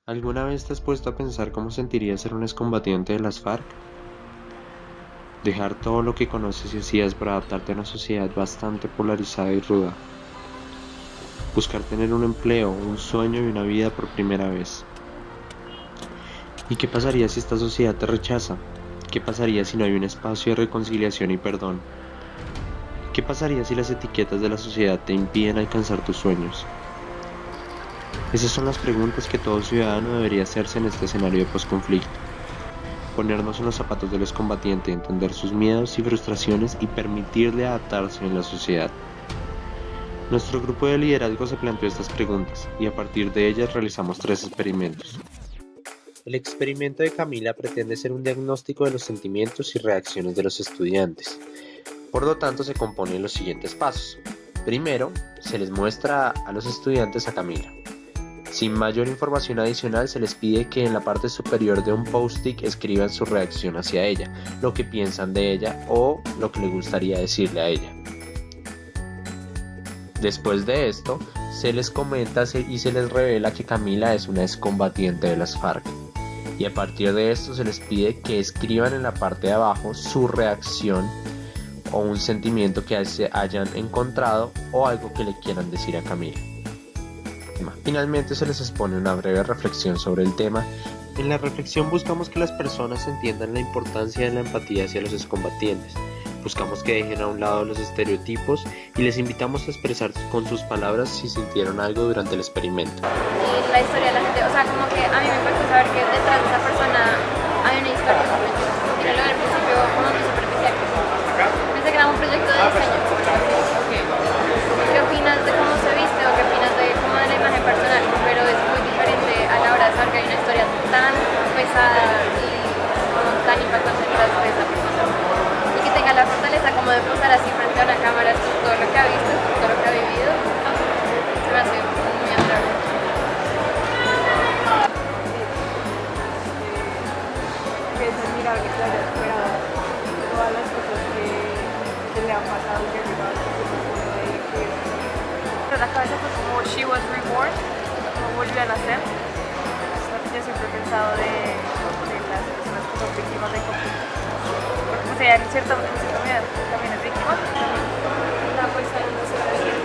¿Alguna vez te has puesto a pensar cómo sentiría ser un excombatiente de las FARC? Dejar todo lo que conoces y hacías para adaptarte a una sociedad bastante polarizada y ruda. Buscar tener un empleo, un sueño y una vida por primera vez. ¿Y qué pasaría si esta sociedad te rechaza? ¿Qué pasaría si no hay un espacio de reconciliación y perdón? ¿Qué pasaría si las etiquetas de la sociedad te impiden alcanzar tus sueños? Esas son las preguntas que todo ciudadano debería hacerse en este escenario de posconflicto. Ponernos en los zapatos del excombatiente, entender sus miedos y frustraciones y permitirle adaptarse en la sociedad. Nuestro grupo de liderazgo se planteó estas preguntas y a partir de ellas realizamos 3 experimentos. El experimento de Camila pretende ser un diagnóstico de los sentimientos y reacciones de los estudiantes. Por lo tanto, se compone de los siguientes pasos. Primero, se les muestra a los estudiantes a Camila. Sin mayor información adicional, se les pide que en la parte superior de un post-it escriban su reacción hacia ella, lo que piensan de ella o lo que les gustaría decirle a ella. Después de esto, se les comenta y se les revela que Camila es una excombatiente de las FARC. Y a partir de esto se les pide que escriban en la parte de abajo su reacción o un sentimiento que hayan encontrado o algo que le quieran decir a Camila. Finalmente se les expone una breve reflexión sobre el tema. En la reflexión buscamos que las personas entiendan la importancia de la empatía hacia los excombatientes. Buscamos que dejen a un lado los estereotipos y les invitamos a expresar con sus palabras si sintieron algo durante el experimento. La historia de la gente, o sea, como que a mí me parece saber que detrás de esa persona hay una historia. Y luego al principio como muy superficial. Pensé que era un proyecto de diseño. ¿Qué opinas de cómo se viste o qué opinas de cómo de la imagen personal? Pero es muy diferente a la hora de saber que hay una historia tan pesada y tan impactante detrás de esa persona. Y que tenga la fortaleza como de posar así frente a una cámara, esto es todo lo que ha visto, esto es todo lo que ha vivido. Se me hace muy admirable. Es admirable que haya superado todas las cosas que le han pasado y que ha llegado a este punto de que la cabeza fue como she was reborn, como volvió a nacer. Es lo que yo siempre he pensado de las personas que son víctimas de conflicto. Porque pues ella en cierta medida también es víctima. La fuerza de una sola vida.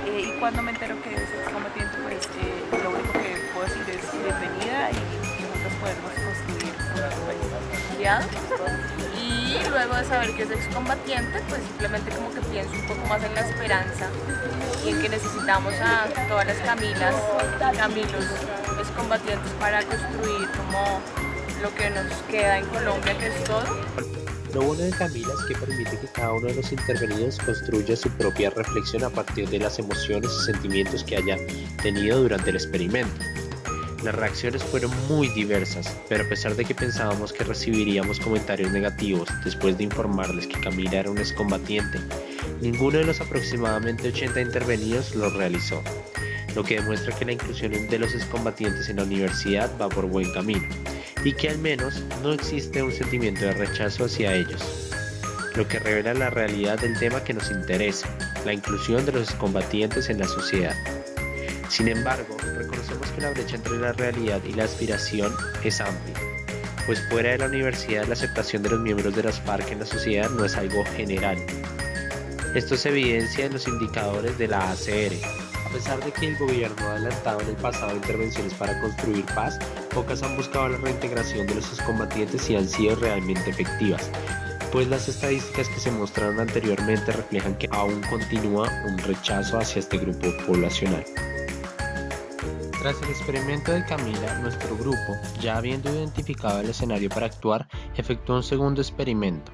Y cuando me entero que es excombatiente, pues lo único que puedo decir es bienvenida y nosotros podemos construir una compañía. Y luego de saber que es excombatiente, pues simplemente como que pienso un poco más en la esperanza y en que necesitamos a todas las Camilos excombatientes para construir como lo que nos queda en Colombia, que es todo. Lo bueno de Camila es que permite que cada uno de los intervenidos construya su propia reflexión a partir de las emociones y sentimientos que haya tenido durante el experimento. Las reacciones fueron muy diversas, pero a pesar de que pensábamos que recibiríamos comentarios negativos después de informarles que Camila era un excombatiente, ninguno de los aproximadamente 80 intervenidos lo realizó, lo que demuestra que la inclusión de los excombatientes en la universidad va por buen camino y que al menos no existe un sentimiento de rechazo hacia ellos, lo que revela la realidad del tema que nos interesa, la inclusión de los excombatientes en la sociedad. Sin embargo, reconocemos que la brecha entre la realidad y la aspiración es amplia, pues fuera de la universidad la aceptación de los miembros de las FARC en la sociedad no es algo general. Esto se evidencia en los indicadores de la ACR. A pesar de que el gobierno ha adelantado en el pasado intervenciones para construir paz, pocas han buscado la reintegración de los excombatientes y han sido realmente efectivas, pues las estadísticas que se mostraron anteriormente reflejan que aún continúa un rechazo hacia este grupo poblacional. Tras el experimento de Camila, nuestro grupo, ya habiendo identificado el escenario para actuar, efectuó un segundo experimento.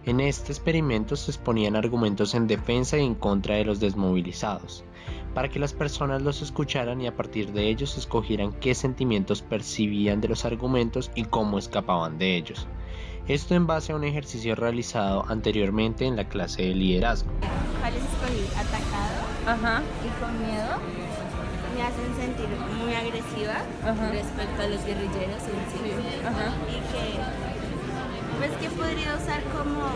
En este experimento se exponían argumentos en defensa y en contra de los desmovilizados, para que las personas los escucharan y a partir de ellos escogieran qué sentimientos percibían de los argumentos y cómo escapaban de ellos. Esto en base a un ejercicio realizado anteriormente en la clase de liderazgo. ¿Cuál escogí? Atacado y con miedo. Me hacen sentir muy agresiva respecto a los guerrilleros en sí. Y que, pues que podría usar como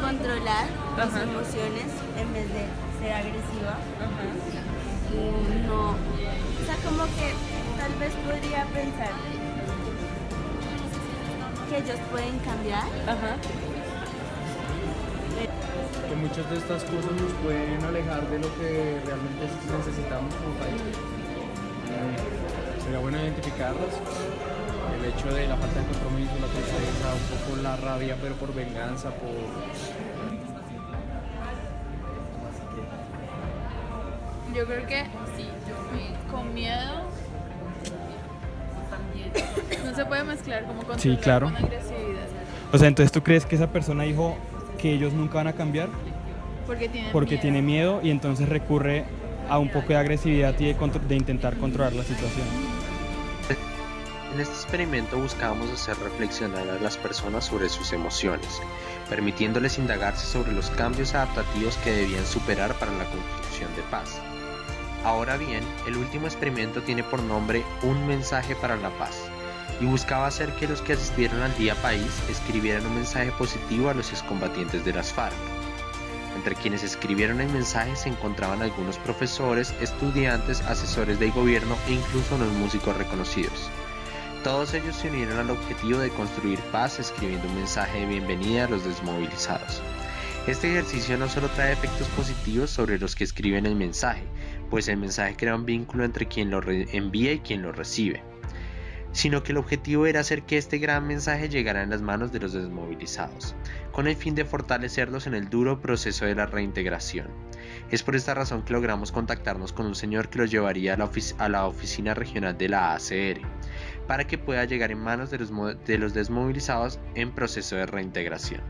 controlar mis emociones en vez de ser agresiva. Y no, o sea, como que tal vez podría pensar que ellos pueden cambiar. Que muchas de estas cosas nos pueden alejar de lo que realmente necesitamos como país. Sería bueno identificarlas. El hecho de la falta de compromiso, la tristeza, un poco la rabia, pero por venganza, Yo creo que sí, con miedo también. No se puede mezclar como controlar Sí, claro. con agresividad. O sea, entonces ¿tú crees que esa persona dijo que ellos nunca van a cambiar? Porque Tiene miedo y entonces recurre a un poco de agresividad y de intentar controlar la situación. En este experimento buscábamos hacer reflexionar a las personas sobre sus emociones, permitiéndoles indagarse sobre los cambios adaptativos que debían superar para la construcción de paz. Ahora bien, el último experimento tiene por nombre Un mensaje para la paz, y buscaba hacer que los que asistieran al Día País escribieran un mensaje positivo a los excombatientes de las FARC. Entre quienes escribieron el mensaje se encontraban algunos profesores, estudiantes, asesores del gobierno e incluso unos músicos reconocidos. Todos ellos se unieron al objetivo de construir paz escribiendo un mensaje de bienvenida a los desmovilizados. Este ejercicio no solo trae efectos positivos sobre los que escriben el mensaje, pues el mensaje crea un vínculo entre quien lo envía y quien lo recibe, sino que el objetivo era hacer que este gran mensaje llegara en las manos de los desmovilizados, con el fin de fortalecerlos en el duro proceso de la reintegración. Es por esta razón que logramos contactarnos con un señor que los llevaría a la oficina regional de la ACR, para que pueda llegar en manos de los desmovilizados en proceso de reintegración.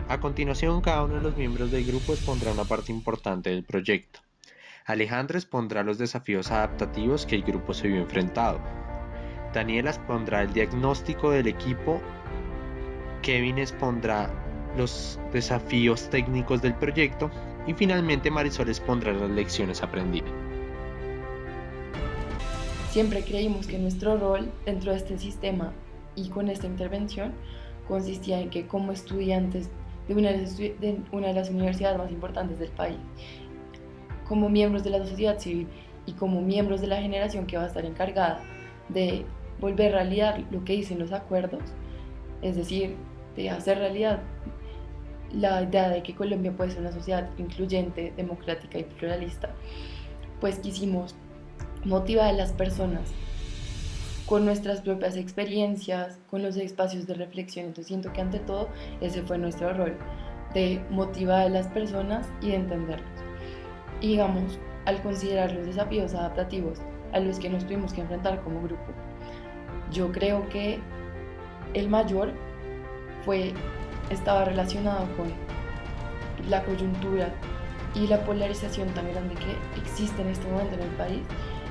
A continuación, cada uno de los miembros del grupo expondrá una parte importante del proyecto. Alejandro expondrá los desafíos adaptativos que el grupo se vio enfrentado. Daniela expondrá el diagnóstico del equipo. Kevin expondrá los desafíos técnicos del proyecto. Y finalmente Marisol expondrá las lecciones aprendidas. Siempre creímos que nuestro rol dentro de este sistema y con esta intervención consistía en que como estudiantes de una de las universidades más importantes del país, como miembros de la sociedad civil y como miembros de la generación que va a estar encargada de volver realidad lo que dicen los acuerdos, es decir, de hacer realidad la idea de que Colombia puede ser una sociedad incluyente, democrática y pluralista, pues quisimos motivar a las personas con nuestras propias experiencias, con los espacios de reflexión. Entonces siento que ante todo ese fue nuestro rol, de motivar a las personas y de entenderlos. Y digamos, al considerar los desafíos adaptativos a los que nos tuvimos que enfrentar como grupo, yo creo que el mayor estaba relacionado con la coyuntura y la polarización tan grande que existe en este momento en el país,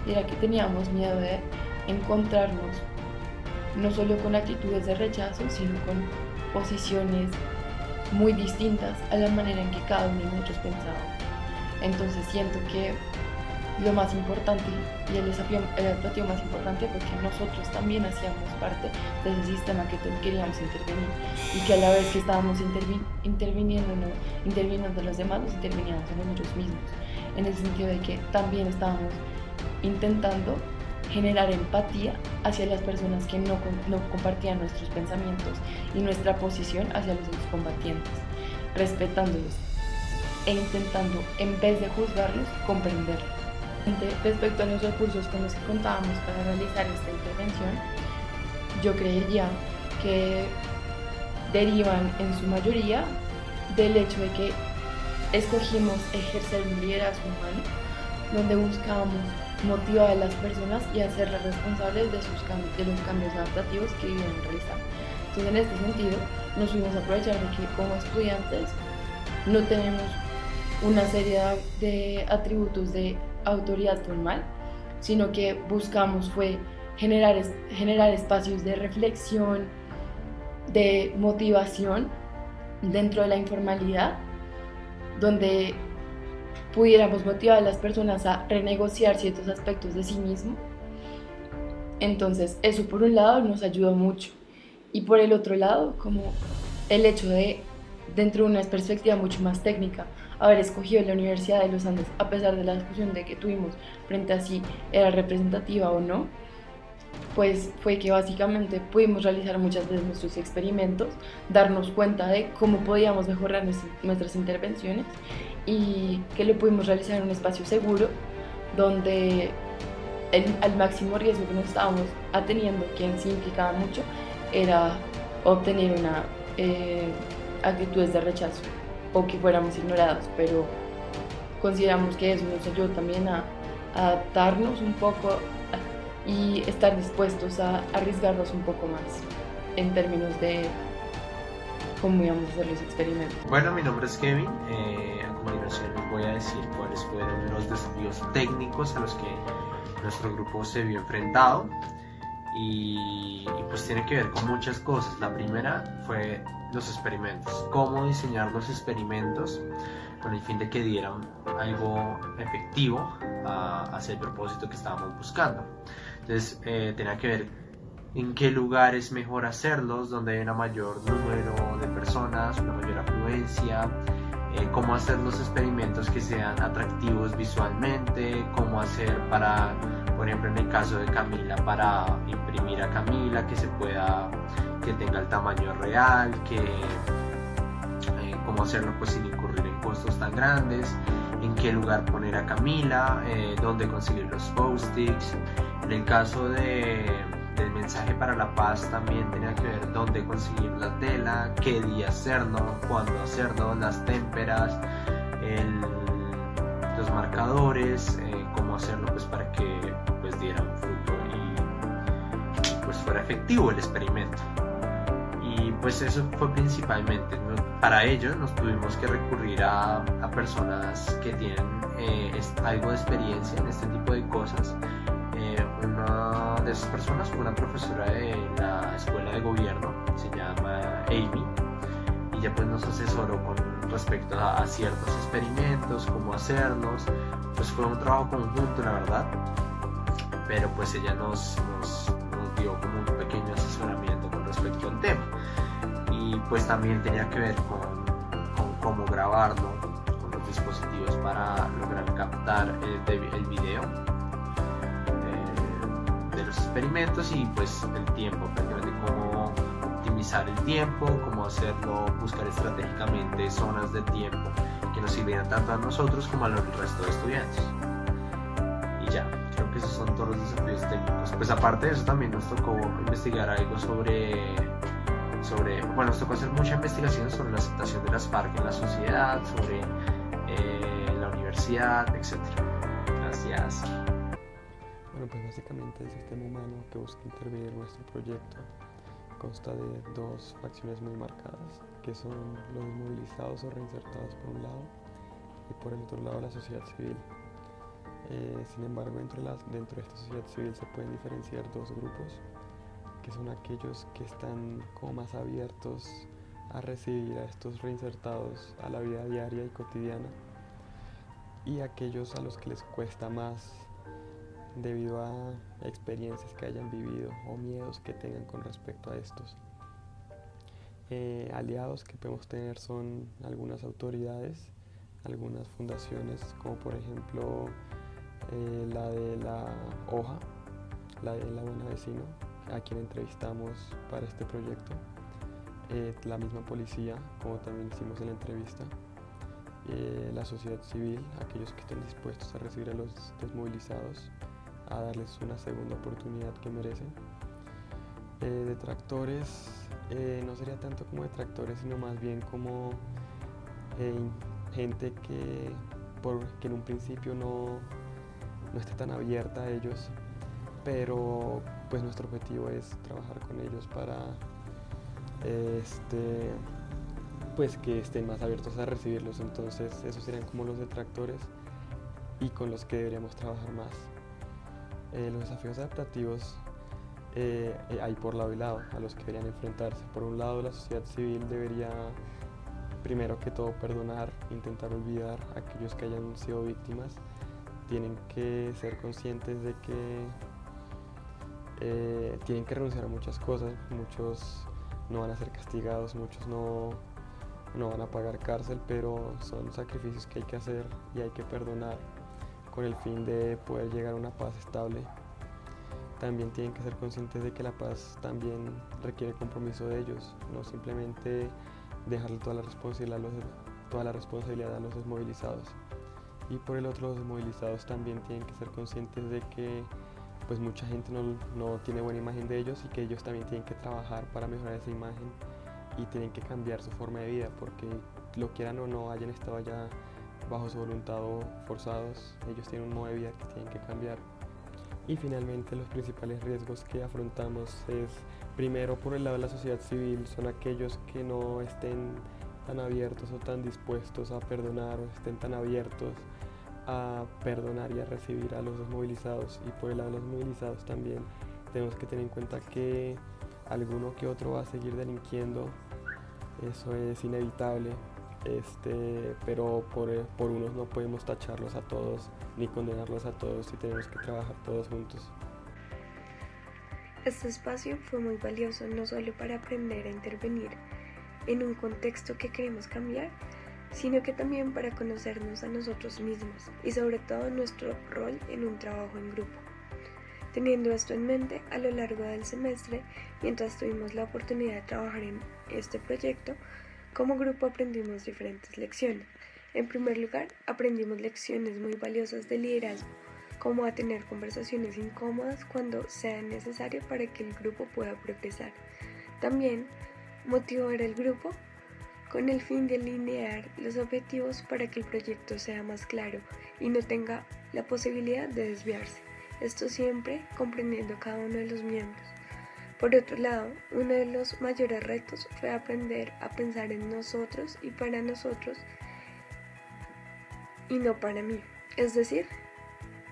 y era que teníamos miedo de encontrarnos no solo con actitudes de rechazo, sino con posiciones muy distintas a la manera en que cada uno de nosotros pensaba. Entonces siento que lo más importante y el desafío adaptativo más importante fue que nosotros también hacíamos parte de ese sistema que queríamos intervenir, y que a la vez que estábamos interviniendo en los demás, nos interveníamos en nosotros mismos, en el sentido de que también estábamos intentando generar empatía hacia las personas que no compartían nuestros pensamientos y nuestra posición hacia los excombatientes, respetándolos e intentando, en vez de juzgarlos, comprenderlos. Respecto a los recursos con los que contábamos para realizar esta intervención, yo creería que derivan en su mayoría del hecho de que escogimos ejercer un liderazgo humano, donde buscábamos motivar a las personas y hacerlas responsables de los cambios adaptativos que vivían realizando. Entonces, en este sentido, nos fuimos a aprovechar de que como estudiantes no tenemos una serie de atributos de autoridad formal, sino que buscamos fue generar espacios de reflexión, de motivación dentro de la informalidad, donde pudiéramos motivar a las personas a renegociar ciertos aspectos de sí mismo. Entonces eso por un lado nos ayudó mucho, y por el otro lado, como el hecho de, dentro de una perspectiva mucho más técnica, haber escogido la Universidad de los Andes, a pesar de la discusión de que tuvimos frente a si era representativa o no, pues fue que básicamente pudimos realizar muchas veces nuestros experimentos, darnos cuenta de cómo podíamos mejorar nuestras intervenciones y que lo pudimos realizar en un espacio seguro donde al máximo riesgo que nos estábamos ateniendo, que en sí implicaba mucho, era obtener una actitudes de rechazo o que fuéramos ignorados, pero consideramos que eso nos ayudó también a adaptarnos un poco y estar dispuestos a arriesgarnos un poco más en términos de cómo íbamos a hacer los experimentos. Bueno, mi nombre es Kevin. A continuación les voy a decir cuáles fueron los desafíos técnicos a los que nuestro grupo se vio enfrentado y pues tiene que ver con muchas cosas. La primera fue los experimentos, cómo diseñar los experimentos con el fin de que dieran algo efectivo hacia el propósito que estábamos buscando. Entonces tenía que ver en qué lugar es mejor hacerlos, donde hay un mayor número de personas, una mayor afluencia, cómo hacer los experimentos que sean atractivos visualmente, cómo hacer para, por ejemplo en el caso de Camila, para imprimir a Camila, que tenga el tamaño real, cómo hacerlo pues sin incurrir en costos tan grandes, en qué lugar poner a Camila, dónde conseguir los post-its. En el caso del mensaje para la paz también tenía que ver dónde conseguir la tela, qué día hacerlo, cuándo hacerlo, las témperas, los marcadores, cómo hacerlo pues para que pues diera un fruto y pues fuera efectivo el experimento. Y pues eso fue principalmente, para ello nos tuvimos que recurrir a personas que tienen algo de experiencia en este tipo de cosas. Una de esas personas fue una profesora de la escuela de gobierno, se llama Amy, y ella pues nos asesoró con respecto a ciertos experimentos, cómo hacerlos. Pues fue un trabajo conjunto, la verdad, pero pues ella nos dio como un pequeño asesoramiento con respecto al tema. Y pues también tenía que ver con cómo grabarlo, con los dispositivos para lograr captar el video de los experimentos y pues el tiempo, prácticamente cómo optimizar el tiempo, cómo hacerlo, buscar estratégicamente zonas de tiempo que nos sirvieran tanto a nosotros como al resto de estudiantes. Y ya, creo que esos son todos los desafíos técnicos. Pues aparte de eso también nos tocó investigar algo bueno, nos tocó hacer mucha investigación sobre la aceptación de las FARC en la sociedad, sobre la universidad, etc. Gracias. Bueno, pues básicamente el sistema humano que busca intervenir en nuestro proyecto consta de dos facciones muy marcadas, que son los movilizados o reinsertados por un lado y por el otro lado la sociedad civil. Sin embargo, dentro de esta sociedad civil se pueden diferenciar dos grupos, que son aquellos que están como más abiertos a recibir a estos reinsertados a la vida diaria y cotidiana, y aquellos a los que les cuesta más debido a experiencias que hayan vivido o miedos que tengan con respecto a estos. Aliados que podemos tener son algunas autoridades, algunas fundaciones, como por ejemplo la de la OJA, la de La Buena Vecino, a quien entrevistamos para este proyecto, la misma policía, como también hicimos en la entrevista, la sociedad civil, aquellos que estén dispuestos a recibir a los desmovilizados, a darles una segunda oportunidad que merecen. Detractores, no sería tanto como detractores, sino más bien como gente que en un principio no esté tan abierta a ellos, pero pues nuestro objetivo es trabajar con ellos para pues que estén más abiertos a recibirlos. Entonces esos serían como los detractores y con los que deberíamos trabajar más. Los desafíos adaptativos hay por lado y lado a los que deberían enfrentarse. Por un lado, la sociedad civil debería primero que todo perdonar, intentar olvidar a aquellos que hayan sido víctimas. Tienen que ser conscientes de que tienen que renunciar a muchas cosas, no van a ser castigados, muchos no van a pagar cárcel, pero son sacrificios que hay que hacer y hay que perdonar con el fin de poder llegar a una paz estable. También tienen que ser conscientes de que la paz también requiere compromiso de ellos, no simplemente dejarle toda la responsabilidad a los desmovilizados. Y por el otro, los desmovilizados también tienen que ser conscientes de que pues mucha gente no tiene buena imagen de ellos y que ellos también tienen que trabajar para mejorar esa imagen y tienen que cambiar su forma de vida, porque lo quieran o no, hayan estado allá bajo su voluntad o forzados, ellos tienen un modo de vida que tienen que cambiar. Y finalmente, los principales riesgos que afrontamos es, primero, por el lado de la sociedad civil, son aquellos que no estén tan abiertos o tan dispuestos a perdonar o estén tan abiertos a perdonar y a recibir a los desmovilizados. Y por el lado de los movilizados también tenemos que tener en cuenta que alguno que otro va a seguir delinquiendo, eso es inevitable, pero por unos no podemos tacharlos a todos ni condenarlos a todos y tenemos que trabajar todos juntos. Este espacio fue muy valioso no solo para aprender a intervenir en un contexto que queremos cambiar, sino que también para conocernos a nosotros mismos y sobre todo nuestro rol en un trabajo en grupo. Teniendo esto en mente, a lo largo del semestre, mientras tuvimos la oportunidad de trabajar en este proyecto, como grupo aprendimos diferentes lecciones. En primer lugar, aprendimos lecciones muy valiosas de liderazgo, como a tener conversaciones incómodas cuando sea necesario para que el grupo pueda progresar. También, motivar al grupo con el fin de alinear los objetivos para que el proyecto sea más claro y no tenga la posibilidad de desviarse. Esto siempre comprendiendo a cada uno de los miembros. Por otro lado, uno de los mayores retos fue aprender a pensar en nosotros y para nosotros y no para mí. Es decir,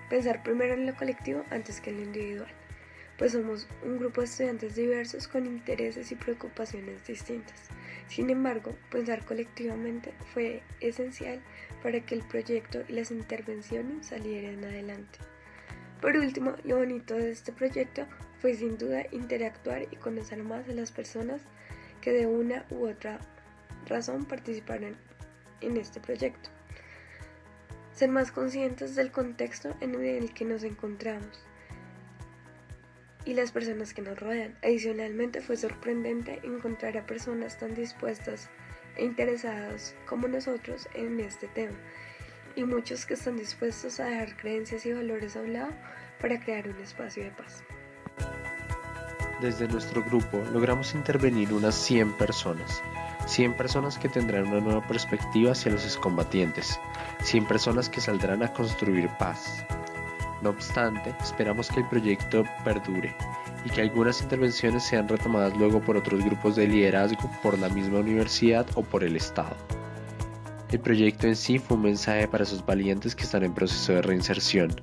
pensar primero en lo colectivo antes que en lo individual, pues somos un grupo de estudiantes diversos con intereses y preocupaciones distintas. Sin embargo, pensar colectivamente fue esencial para que el proyecto y las intervenciones salieran adelante. Por último, lo bonito de este proyecto fue sin duda interactuar y conocer más a las personas que de una u otra razón participaron en este proyecto. Ser más conscientes del contexto en el que nos encontramos y las personas que nos rodean. Adicionalmente, fue sorprendente encontrar a personas tan dispuestas e interesadas como nosotros en este tema, y muchos que están dispuestos a dejar creencias y valores a un lado para crear un espacio de paz. Desde nuestro grupo logramos intervenir unas 100 personas que tendrán una nueva perspectiva hacia los excombatientes, 100 personas que saldrán a construir paz. No obstante, esperamos que el proyecto perdure y que algunas intervenciones sean retomadas luego por otros grupos de liderazgo, por la misma universidad o por el Estado. El proyecto en sí fue un mensaje para esos valientes que están en proceso de reinserción,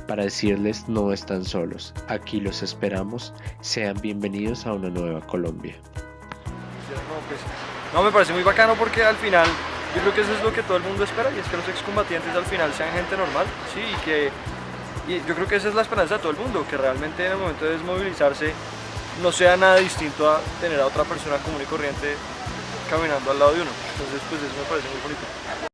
para decirles no están solos, aquí los esperamos, sean bienvenidos a una nueva Colombia. Me parece muy bacano porque al final yo creo que eso es lo que todo el mundo espera, y es que los excombatientes al final sean gente normal, sí, y yo creo que esa es la esperanza de todo el mundo, que realmente en el momento de desmovilizarse no sea nada distinto a tener a otra persona común y corriente caminando al lado de uno. Entonces pues eso me parece muy bonito.